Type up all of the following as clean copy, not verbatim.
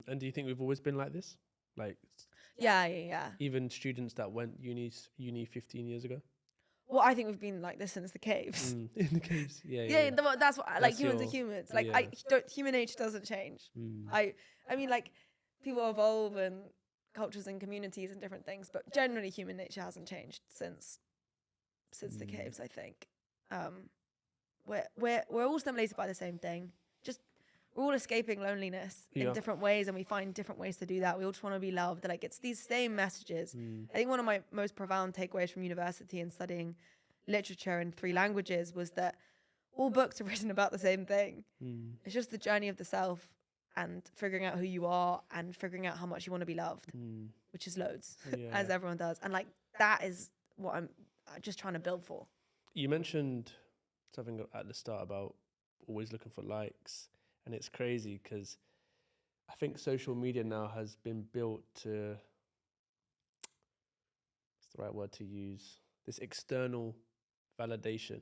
And do you think we've always been like this? Like, Yeah. even students that went uni 15 years ago? Well, I think we've been like this since the caves. In the caves. Yeah. Yeah, that's what like That's humans are your- humans. Like yeah. human nature doesn't change. Mm. I mean, like, people evolve and cultures and communities and different things, but generally human nature hasn't changed since the caves. I think we're all stimulated by the same thing. Just we're all escaping loneliness in different ways, and we find different ways to do that. We all just want to be loved. Like, it's these same messages. I think one of my most profound takeaways from university and studying literature in 3 languages was that all books are written about the same thing. It's just the journey of the self and figuring out who you are and figuring out how much you want to be loved, which is loads, as everyone does. And like, that is what I'm just trying to build for. You mentioned something at the start about always looking for likes, and it's crazy because I think social media now has been built to, what's the right word to use, this external validation.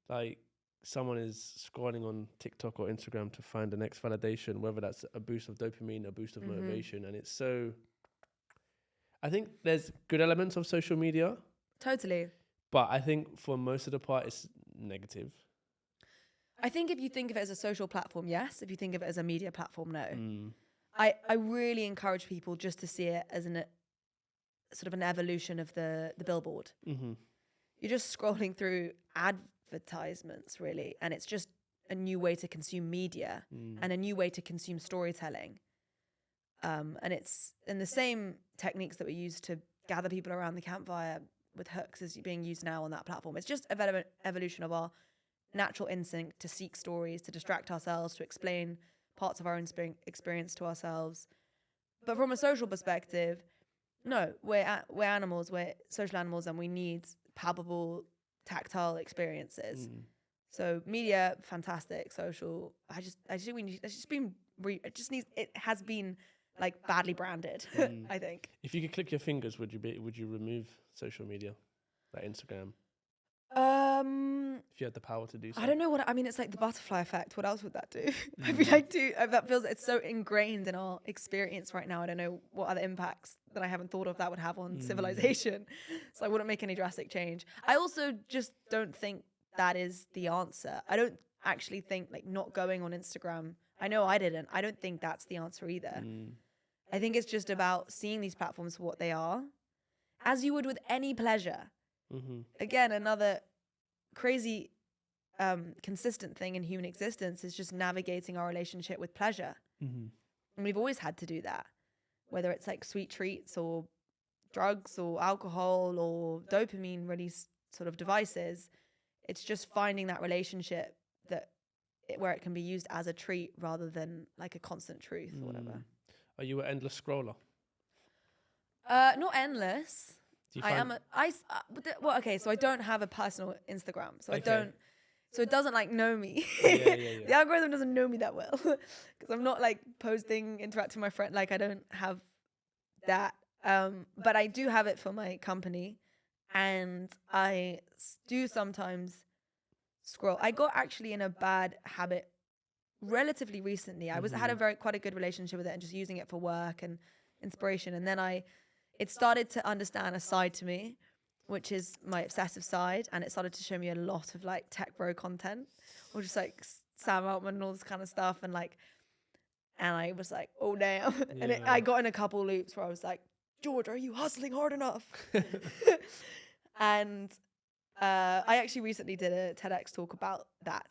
Like, someone is scrolling on TikTok or Instagram to find the next validation, whether that's a boost of dopamine, a boost of motivation. And it's so, I think there's good elements of social media. Totally. But I think for most of the part, it's negative. I think if you think of it as a social platform, yes. If you think of it as a media platform, no. I really encourage people just to see it as an sort of an evolution of the billboard. You're just scrolling through advertisements, really, and it's just a new way to consume media and a new way to consume storytelling. And it's in the same techniques that we use to gather people around the campfire with hooks is being used now on that platform. It's just an evolution of our natural instinct to seek stories, to distract ourselves, to explain parts of our own experience to ourselves. But from a social perspective, no, we're animals, we're social animals, and we need palpable, tactile experiences. So media, fantastic. Social, it has been like badly branded. I think. If you could click your fingers, would you remove social media, like Instagram? If you had the power to do so. I don't know what I mean. It's like the butterfly effect. What else would that do? I feel like that feels, it's so ingrained in our experience right now. I don't know what other impacts that I haven't thought of that would have on civilization. So I wouldn't make any drastic change. I also just don't think that is the answer. I don't actually think like not going on Instagram. I know I didn't. I don't think that's the answer either. I think it's just about seeing these platforms for what they are, as you would with any pleasure. Again, another crazy consistent thing in human existence is just navigating our relationship with pleasure. And we've always had to do that, whether it's like sweet treats or drugs or alcohol or dopamine release sort of devices. It's just finding that relationship where it can be used as a treat rather than like a constant truth or whatever. Are you an endless scroller? Not endless. Okay, so I don't have a personal Instagram, so I don't, so it doesn't like know me. The algorithm doesn't know me that well because I'm not like posting, interacting with my friend. Like, I don't have that. But I do have it for my company, and I do sometimes scroll. I got actually in a bad habit relatively recently. I had quite a good relationship with it and just using it for work and inspiration, and then it started to understand a side to me, which is my obsessive side, and it started to show me a lot of like tech bro content, or just like Sam Altman and all this kind of stuff, and I was like, oh damn. And I got in a couple loops where I was like, George, are you hustling hard enough? And I actually recently did a TEDx talk about that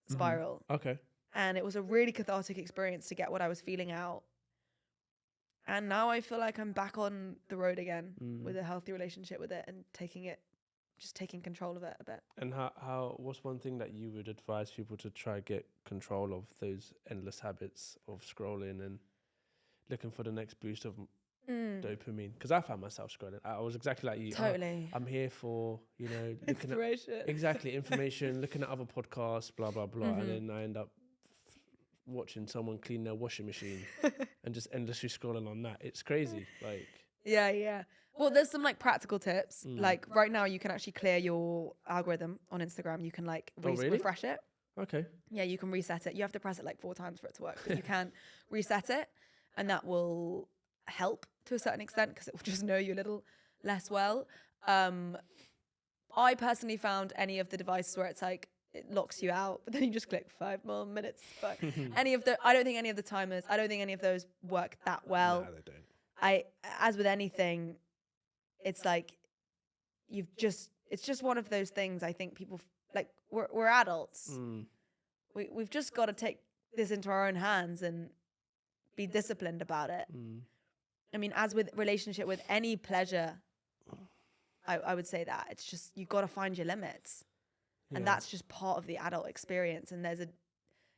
spiral. Okay. And it was a really cathartic experience to get what I was feeling out. And now I feel like I'm back on the road again with a healthy relationship with it and taking control of it a bit. And what's one thing that you would advise people to try get control of those endless habits of scrolling and looking for the next boost of dopamine? Because I found myself scrolling. I was exactly like you. Totally. I'm here for, information. Exactly, information, looking at other podcasts, blah, blah, blah. And then I end up watching someone clean their washing machine and just endlessly scrolling on that. It's crazy. Like, yeah. Well, there's some like practical tips. Like right now you can actually clear your algorithm on Instagram. You can like refresh it. Okay. Yeah, you can reset it. You have to press it like 4 times for it to work, but you can reset it, and that will help to a certain extent because it will just know you a little less well. I personally found any of the devices where it's like it locks you out, but then you just click 5 more minutes. But I don't think any of the timers, I don't think any of those work that well. No, they don't. As with anything, it's like it's just one of those things. I think people like we're adults. We've just got to take this into our own hands and be disciplined about it. I mean, as with relationship with any pleasure, I would say that it's just, you got to find your limits. And that's just part of the adult experience. And there's an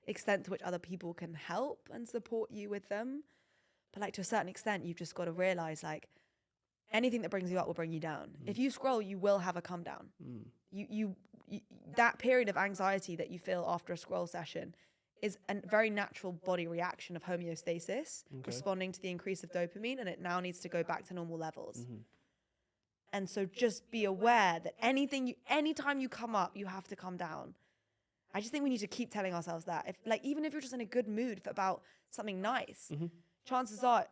extent to which other people can help and support you with them. But like to a certain extent, you've just got to realize like anything that brings you up will bring you down. If you scroll, you will have a come down. You that period of anxiety that you feel after a scroll session is a very natural body reaction of homeostasis, responding to the increase of dopamine, and it now needs to go back to normal levels. And so just be aware that anytime you come up, you have to come down. I just think we need to keep telling ourselves that. Even if you're just in a good mood about something nice, chances are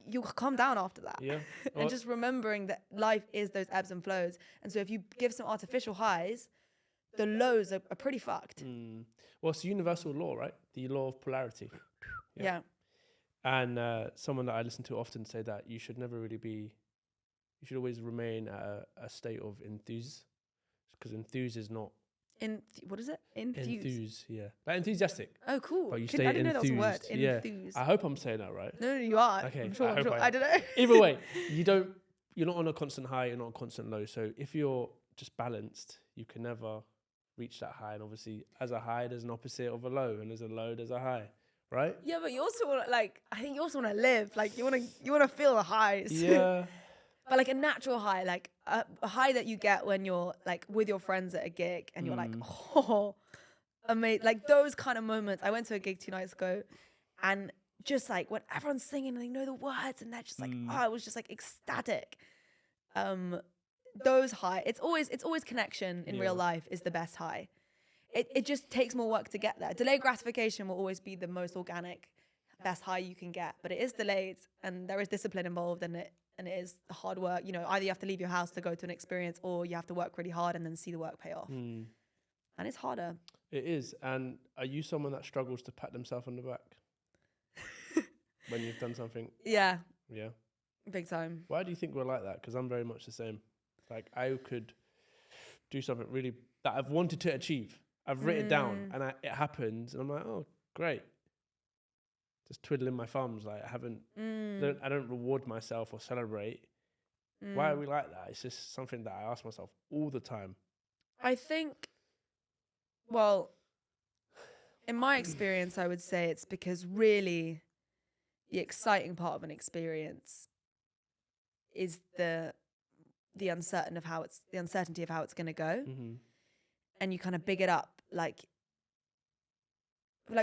you'll come down after that. Yeah. And just remembering that life is those ebbs and flows. And so if you give some artificial highs, the lows are pretty fucked. Well, it's a universal law, right? The law of polarity. Yeah. And someone that I listen to often say that you should always remain at a state of enthuse, because enthuse is not... What is it? Enthuse, yeah. Like enthusiastic. Oh, cool. But you I stay didn't know that was a word. Yeah. Enthuse. I hope I'm saying that right. No, you are. Okay. I'm sure. I I don't know. Either way, you're not on a constant high, you're not on a constant low. So if you're just balanced, you can never reach that high. And obviously, as a high, there's an opposite of a low, and as a low, there's a high, right? Yeah, but you also want to, I think you also want to live. You want to feel the highs. Yeah. But like a natural high, like a high that you get when you're like with your friends at a gig and you're like, oh, amazing. Like those kind of moments. I went to a gig 2 nights ago, and just like when everyone's singing and they know the words and they're just like, oh, I was just like ecstatic. Those high, it's always connection in real life is the best high. It just takes more work to get there. Delayed gratification will always be the most organic, best high you can get, but it is delayed and there is discipline involved, and it is hard work. Either you have to leave your house to go to an experience, or you have to work really hard and then see the work pay off. And it's harder. It is. And are you someone that struggles to pat themselves on the back when you've done something? Yeah. Yeah. Big time. Why do you think we're like that? Because I'm very much the same. Like I could do something really that I've wanted to achieve. I've written it down, and it happens, and I'm like, oh, great. Just twiddling my thumbs. Like I don't reward myself or celebrate. Why are we like that? It's just something that I ask myself all the time. I think, well, in my experience, I would say it's because really the exciting part of an experience is the uncertainty of how it's going to go. And you kind of big it up. Like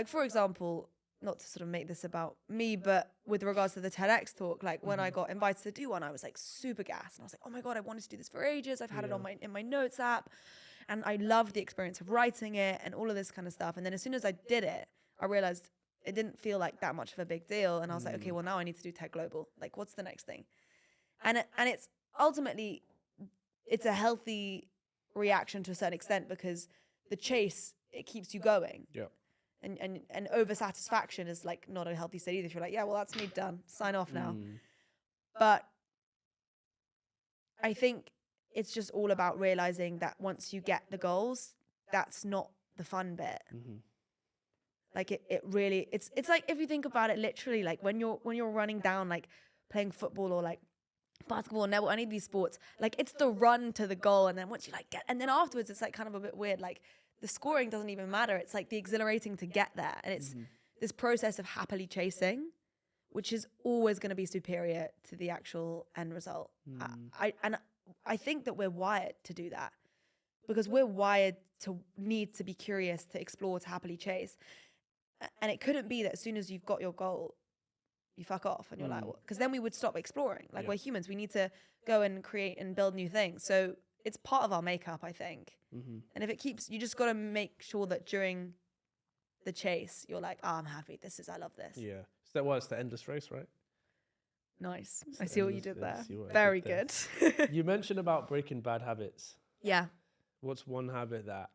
for example, not to sort of make this about me, but with regards to the TEDx talk, like when I got invited to do one, I was like super gassed, and I was like, oh my God, I wanted to do this for ages. I've had it in my notes app, and I loved the experience of writing it and all of this kind of stuff. And then as soon as I did it, I realized it didn't feel like that much of a big deal. And I was like, okay, well now I need to do TED Global. Like, what's the next thing? And it's ultimately, it's a healthy reaction to a certain extent, because the chase, it keeps you going. Yeah. And over satisfaction is like not a healthy state either. If you're like, yeah, well, that's me done. Sign off now. But I think it's just all about realizing that once you get the goals, that's not the fun bit. Like it really, it's like, if you think about it literally, like when you're running down, like playing football or like basketball or netball, any of these sports, like it's the run to the goal. And then once you like get, and then afterwards it's like kind of a bit weird. Like the scoring doesn't even matter. It's like the exhilarating to get there. And it's this process of happily chasing, which is always going to be superior to the actual end result. I think that we're wired to do that, because we're wired to need to be curious, to explore, to happily chase. And it couldn't be that as soon as you've got your goal, you fuck off and you're like, because then we would stop exploring. Like we're humans, we need to go and create and build new things. So it's part of our makeup, I think. And if it keeps, you just got to make sure that during the chase, you're like, oh, I'm happy. I love this. Yeah. So that was the endless race, right? Nice. It's I the see what you endless- did there. see what I Very did good. You mentioned about breaking bad habits. Yeah. What's one habit that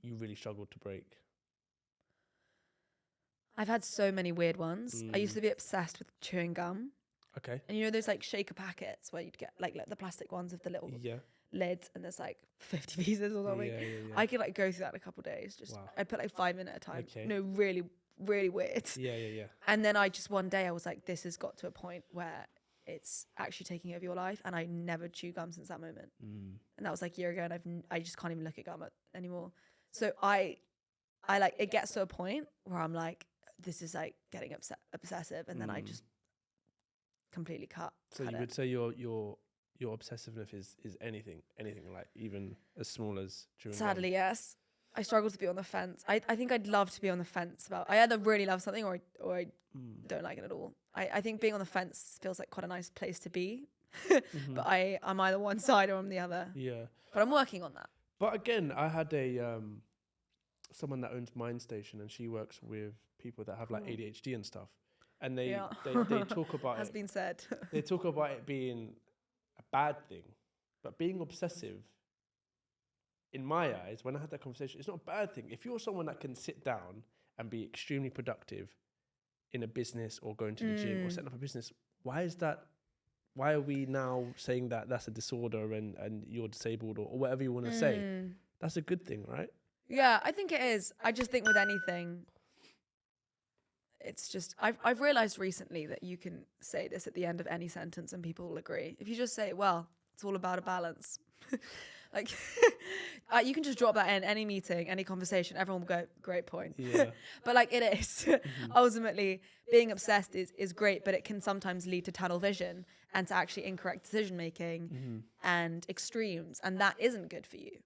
you really struggled to break? I've had so many weird ones. I used to be obsessed with chewing gum. Okay. And you know those like shaker packets where you'd get like the plastic ones with the little Yeah. lids and there's like 50 pieces or something. Yeah, yeah, yeah. I could like go through that in a couple of days. Just Wow. I put like 5 minutes at a time. Okay. No, really, really weird. Yeah, yeah, yeah. And then I just one day I was like, this has got to a point where it's actually taking over your life. And I never chew gum since that moment. And that was like a year ago, and I just can't even look at gum anymore. So I like, it gets to a point where I'm like, this is like getting obsessive, and then I just completely cut. So you would say your obsessiveness is anything like even as small as chewing gum? Sadly, yes. I struggle to be on the fence. I think I'd love to be on the fence about. I either really love something or I don't like it at all. I think being on the fence feels like quite a nice place to be. But I'm either one side or I'm the other. Yeah. But I'm working on that. But again, I had a someone that owns Mind Station, and she works with people that have like ADHD and stuff. And they talk about Has been said. They talk about it being a bad thing, but being obsessive, in my eyes, when I had that conversation, it's not a bad thing. If you're someone that can sit down and be extremely productive in a business or going to the gym or setting up a business, why is that? Why are we now saying that that's a disorder and you're disabled or whatever you want to say? That's a good thing, right? Yeah, I think it is. I just think with anything, it's just, I've realized recently that you can say this at the end of any sentence and people will agree. If you just say, well, it's all about a balance. Like, you can just drop that in any meeting, any conversation. Everyone will go, great point. Yeah. But like it is. Ultimately, being obsessed is great, but it can sometimes lead to tunnel vision and to actually incorrect decision making and extremes. And that isn't good for you.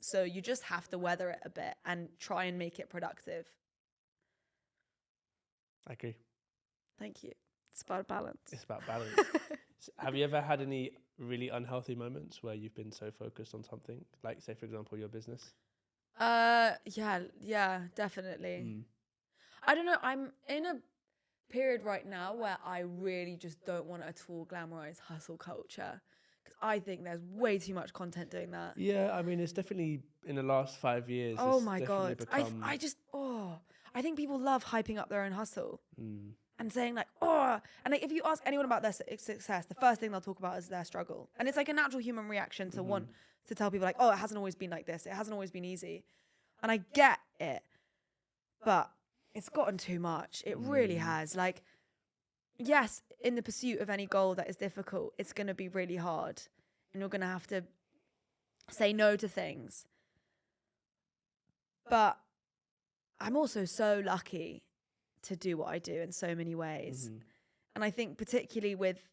So you just have to weather it a bit and try and make it productive. I agree. Thank you. It's about balance. It's about balance. Have you ever had any really unhealthy moments where you've been so focused on something, like say for example your business? Yeah, definitely. I don't know, I'm in a period right now where I really just don't want to at all glamorize hustle culture, because I think there's way too much content doing that. Yeah, I mean it's definitely in the last 5 years. Oh it's my definitely god, I think people love hyping up their own hustle. Mm. And saying like, oh, and like if you ask anyone about their success, the first thing they'll talk about is their struggle. And it's like a natural human reaction to want to tell people like, oh, it hasn't always been like this. It hasn't always been easy. And I get it, but it's gotten too much. It really has. Like, yes, in the pursuit of any goal that is difficult, it's going to be really hard. And you're going to have to say no to things. But I'm also so lucky to do what I do in so many ways. And I think particularly with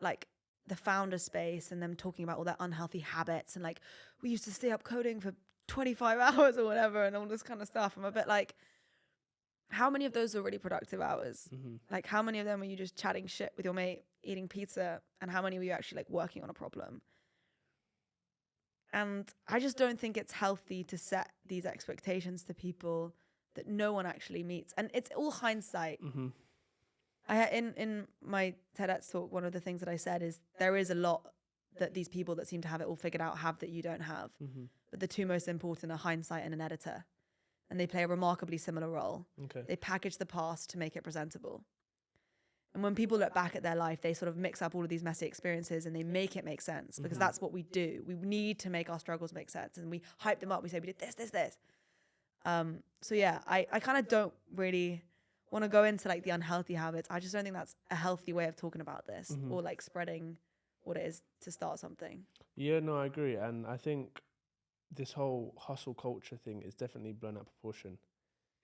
like the founder space and them talking about all their unhealthy habits and like we used to stay up coding for 25 hours or whatever and all this kind of stuff. I'm a bit like, how many of those are really productive hours? Like how many of them were you just chatting shit with your mate, eating pizza, and how many were you actually like working on a problem? And I just don't think it's healthy to set these expectations to people that no one actually meets, and it's all hindsight. In my TEDx talk, one of the things that I said is there is a lot that these people that seem to have it all figured out have that you don't have, but the two most important are hindsight and an editor, and they play a remarkably similar role. They package the past to make it presentable, and when people look back at their life, they sort of mix up all of these messy experiences and they make it make sense, because that's what we do. We need to make our struggles make sense, and we hype them up. We say we did this. So yeah, I kind of don't really want to go into like the unhealthy habits. I just don't think that's a healthy way of talking about this or like spreading what it is to start something. Yeah, no, I agree. And I think this whole hustle culture thing is definitely blown out of proportion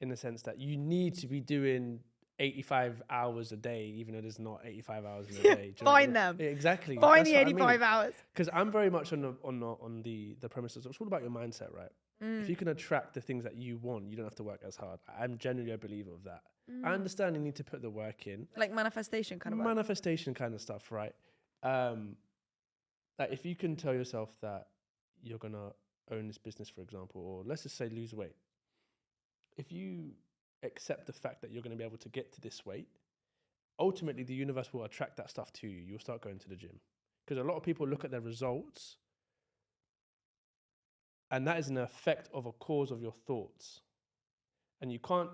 in the sense that you need to be doing 85 hours a day, even though there's not 85 hours in a day. Find them. Yeah, exactly. Find the 85 hours. Because I'm very much on the premises. It's all about your mindset, right? If you can attract the things that you want, you don't have to work as hard. I'm genuinely a believer of that. I understand you need to put the work in. Like manifestation kind of work. Manifestation kind of stuff, right? like if you can tell yourself that you're gonna own this business, for example, or let's just say lose weight, if you accept the fact that you're going to be able to get to this weight, ultimately the universe will attract that stuff to you. You'll start going to the gym, because a lot of people look at their results, and that is an effect of a cause of your thoughts, and you can't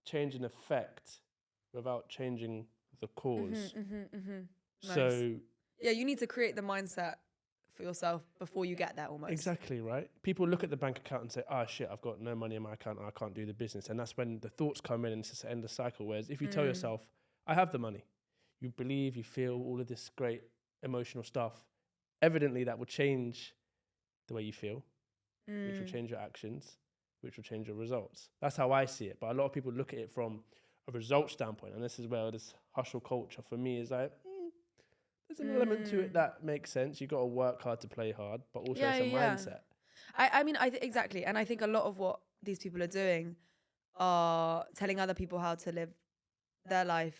change an effect without changing the cause. So Nice. Yeah, you need to create the mindset for yourself before you get there almost. exactly, right? People look at the bank account and say, oh shit, I've got no money in my account and I can't do the business. And that's when the thoughts come in and it's just end the cycle. Whereas if you tell yourself, I have the money, you believe, you feel all of this great emotional stuff, evidently that will change the way you feel, which will change your actions, which will change your results. That's how I see it. But a lot of people look at it from a result standpoint. And this is where this hustle culture for me is like, there's an element to it that makes sense. You got to work hard to play hard, but also it's a mindset. I mean, exactly. And I think a lot of what these people are doing are telling other people how to live their life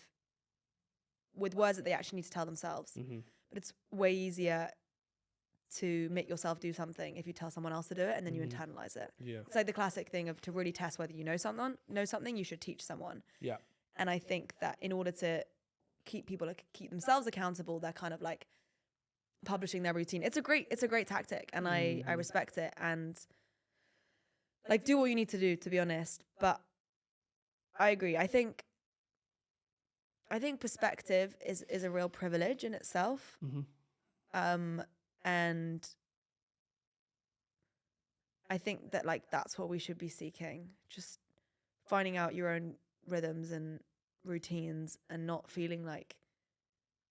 with words that they actually need to tell themselves. But it's way easier to make yourself do something if you tell someone else to do it and then you internalize it. Yeah. It's like the classic thing of, to really test whether you know something, you should teach someone. Yeah. And I think that in order to keep themselves accountable, they're kind of like publishing their routine. It's a great tactic, and I respect it, and like, do what you need to do, to be honest. But I agree. I think perspective is a real privilege in itself. And I think that, like, that's what we should be seeking, just finding out your own rhythms and routines and not feeling like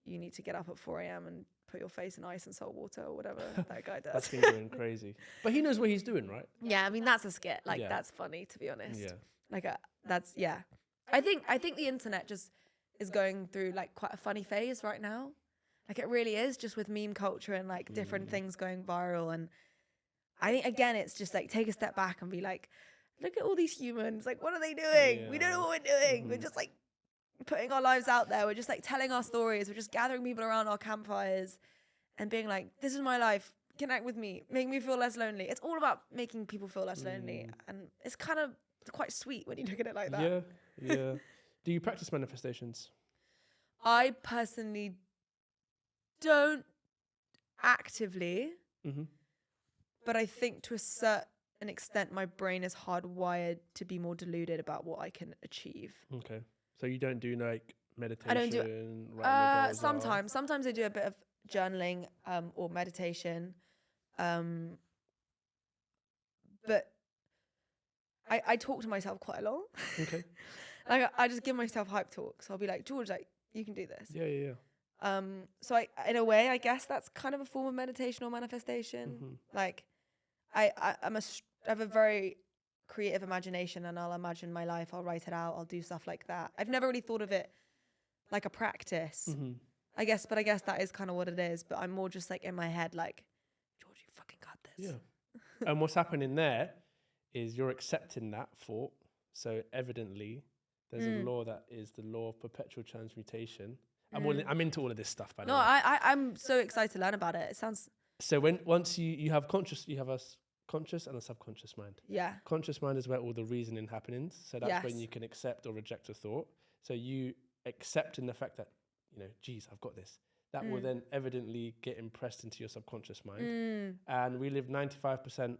you need to get up at 4 a.m. and put your face in ice and salt water or whatever that guy does. That's been going crazy. But he knows what he's doing, right? Yeah, I mean, that's a skit. Like, that's funny, to be honest. Yeah. Like, that's, yeah. I think the internet just is going through, like, quite a funny phase right now. Like, it really is, just with meme culture and, like, different things going viral. And I think, again, it's just, like, take a step back and be like, look at all these humans. Like, what are they doing? Yeah. We don't know what we're doing. We're just, like, putting our lives out there. We're just, like, telling our stories. We're just gathering people around our campfires and being like, this is my life. Connect with me. Make me feel less lonely. It's all about making people feel less lonely. And it's kind of quite sweet when you look at it like that. Yeah, yeah. Do you practice manifestations? I personally don't actively, but I think to a certain extent my brain is hardwired to be more deluded about what I can achieve. Okay. So you don't do, like, meditation? I don't do it. Sometimes I do a bit of journaling or meditation, but I talk to myself quite a lot. Okay. Like, I just give myself hype talks. I'll be like, George, like, you can do this. Yeah. So in a way, I guess that's kind of a form of meditation or manifestation. Like, I have a very creative imagination, and I'll imagine my life. I'll write it out. I'll do stuff like that. I've never really thought of it like a practice, I guess that is kind of what it is. But I'm more just like in my head, like, George, you fucking got this. Yeah. And what's happening there is you're accepting that thought. So evidently, there's a law that is the law of perpetual transmutation. I'm into all of this stuff, by the way. No, I'm so excited to learn about it. It sounds. So once you have you have a conscious and a subconscious mind. Yeah. Conscious mind is where all the reasoning happens. So that's when you can accept or reject a thought. So you accepting the fact that, geez, I've got this. That will then evidently get impressed into your subconscious mind. And we live 95%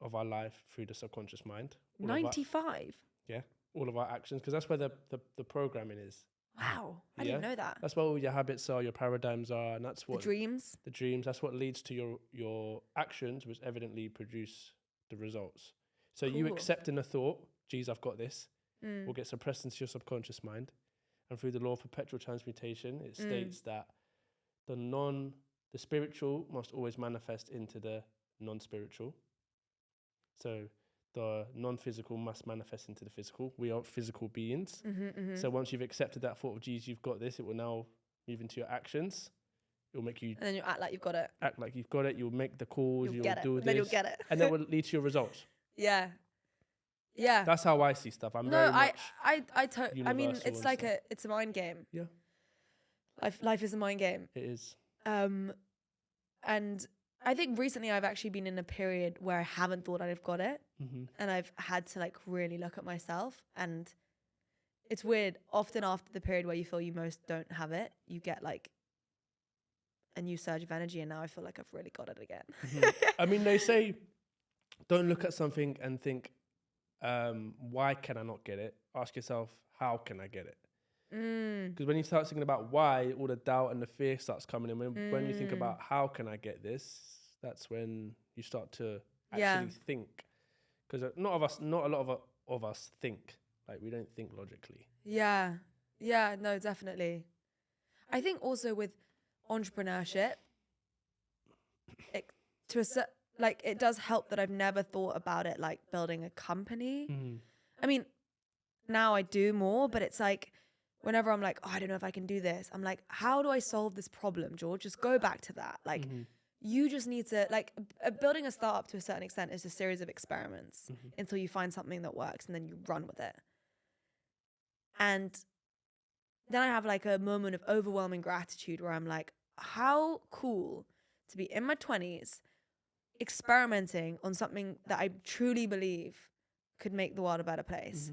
of our life through the subconscious mind. 95? Yeah. All of our actions, because that's where the programming is. Wow. I didn't know that. That's where all your habits are, your paradigms are, and that's what... The dreams. That's what leads to your actions, which evidently produce the results. So Cool. you accepting a thought, geez, I've got this, will get suppressed into your subconscious mind. And through the law of perpetual transmutation, it states that the spiritual must always manifest into the non-spiritual. So the non-physical must manifest into the physical. We are physical beings. So once you've accepted that thought of, geez, you've got this, it will now move into your actions. It will make you... And then you act like you've got it. Act like you've got it. You'll make the calls. You'll get it. do this. Then you'll get it. And that will lead to your results. Yeah. Yeah. That's how I see stuff. I'm no, very much I mean, it's universal like and it's a mind game. Yeah. Life is a mind game. It is. And And I think recently I've actually been in a period where I haven't thought I'd have got it. And I've had to like really look at myself. And it's weird. Often after the period where you feel you most don't have it, you get like a new surge of energy. And now I feel like I've really got it again. I mean, they say, don't look at something and think, why can I not get it? Ask yourself, how can I get it? Because when you start thinking about why, all the doubt and the fear starts coming in. When you think about how can I get this, that's when you start to actually think. Because not a lot of us think. Like, we don't think logically. Yeah, no, definitely. I think also with entrepreneurship, it does help that I've never thought about it like building a company. I mean, now I do more, but it's like whenever I'm like, oh, I don't know if I can do this, I'm like, how do I solve this problem, George? Just go back to that. Like, you just need to, like, building a startup to a certain extent is a series of experiments until you find something that works and then you run with it. And then I have like a moment of overwhelming gratitude where I'm like, how cool to be in my 20s experimenting on something that I truly believe could make the world a better place.